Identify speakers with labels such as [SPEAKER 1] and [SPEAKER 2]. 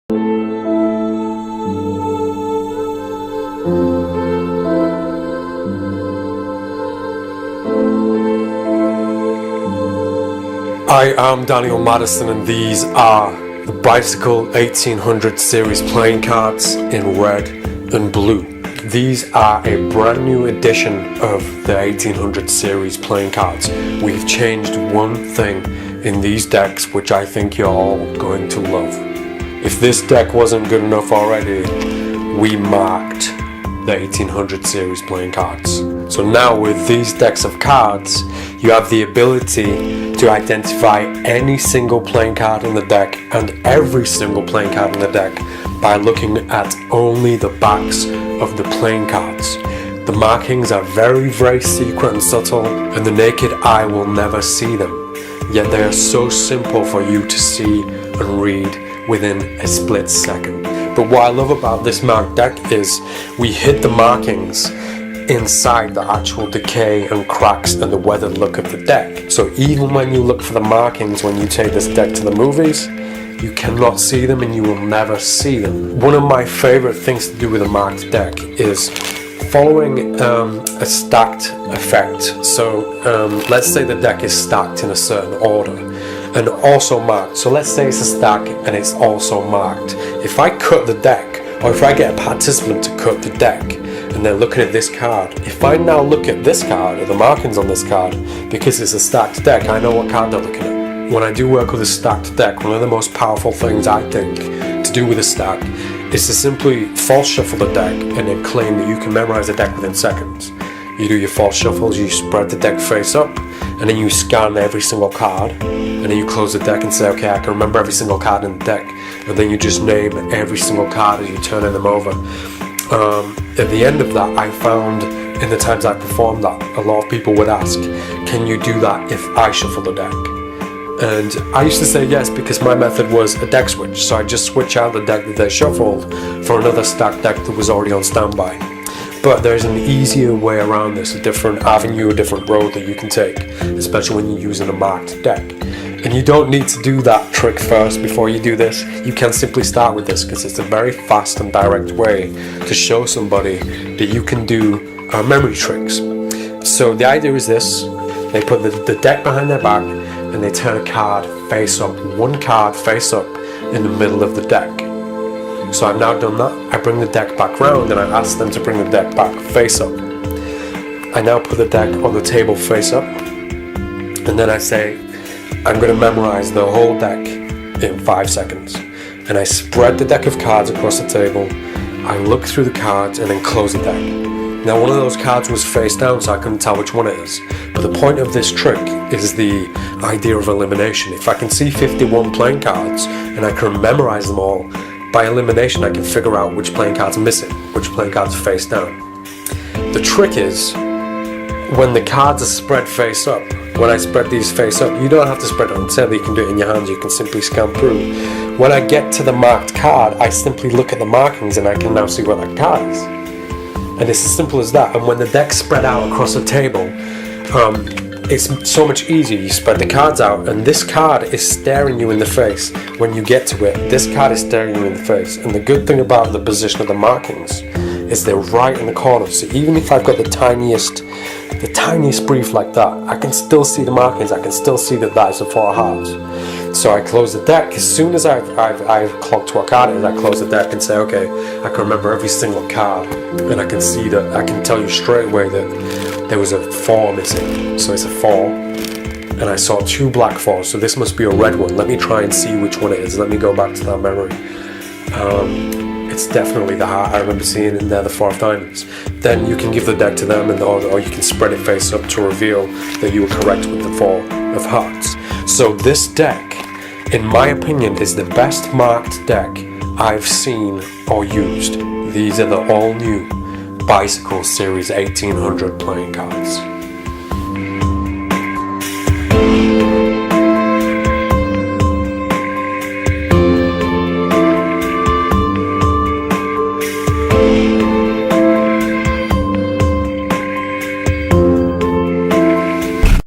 [SPEAKER 1] I am Daniel Madison, and these are the Bicycle 1800 series playing cards in red and blue. These are a brand new edition of the 1800 series playing cards. We've changed one thing in these decks which I think you're all going to love. If this deck wasn't good enough already, we marked the 1800 series playing cards. So now with these decks of cards, you have the ability to identify any single playing card in the deck and every single playing card in the deck by looking at only the backs of the playing cards. The markings are very, very secret and subtle, and the naked eye will never see them. Yet they are so simple for you to see and read within a split second. But what I love about this marked deck is we hid the markings inside the actual decay and cracks and the weathered look of the deck. So even when you look for the markings when you take this deck to the movies, you cannot see them and you will never see them. One of my favorite things to do with a marked deck is following a stacked effect. So let's say the deck is stacked in a certain order and also marked. So let's say it's a stack and it's also marked. If I cut the deck, or if I get a participant to cut the deck and they're looking at this card, if I now look at this card or the markings on this card, because it's a stacked deck, I know what card they're looking at. When I do work with a stacked deck, one of the most powerful things I think to do with a stack is to simply false shuffle the deck and then claim that you can memorize the deck within seconds. You do your false shuffles, you spread the deck face up, and then you scan every single card, and then you close the deck and say, okay, I can remember every single card in the deck, and then you just name every single card as you turn them over. At the end of that, I found in the times I performed that a lot of people would ask, can you do that if I shuffle the deck? And I used to say yes, because my method was a deck switch, so I just switch out the deck that they shuffled for another stacked deck that was already on standby. But there's an easier way around this, a different avenue, a different road that you can take, especially when you're using a marked deck. And you don't need to do that trick first before you do this. You can simply start with this because it's a very fast and direct way to show somebody that you can do memory tricks. So the idea is this: they put the deck behind their back and they turn a card face up, one card face up in the middle of the deck. So I've now done that. I bring the deck back round and I ask them to bring the deck back face up. I now put the deck on the table face up, and then I say, I'm going to memorize the whole deck in 5 seconds. And I spread the deck of cards across the table. I look through the cards and then close the deck. Now one of those cards was face down, so I couldn't tell which one it is. But the point of this trick is the idea of elimination. If I can see 51 playing cards and I can memorize them all, by elimination I can figure out which playing card's missing, which playing card's face down. The trick is, when the cards are spread face up, when I spread these face up, you don't have to spread it on the table, you can do it in your hands, you can simply scan through. When I get to the marked card, I simply look at the markings and I can now see what that card is. And it's as simple as that. And when the deck's spread out across the table, it's so much easier. You spread the cards out and this card is staring you in the face. When you get to it, this card is staring you in the face. And the good thing about the position of the markings is they're right in the corner. So even if I've got the tiniest brief like that, I can still see the markings. I can still see that that is a 4 of hearts. So I close the deck. As soon as I've clocked what card it is, I close the deck and say, okay, I can remember every single card, and I can see that. I can tell you straight away that there was a 4 missing. So it's a 4, and I saw 2 black 4s. So this must be a red one. Let me try and see which one it is. Let me go back to that memory. It's definitely the heart. I remember seeing in there the 4 of diamonds. Then you can give the deck to them, or you can spread it face up to reveal that you were correct with the 4 of hearts. So this deck, in my opinion, is the best marked deck I've seen or used. These are the all new Bicycle Series 1800 playing cards.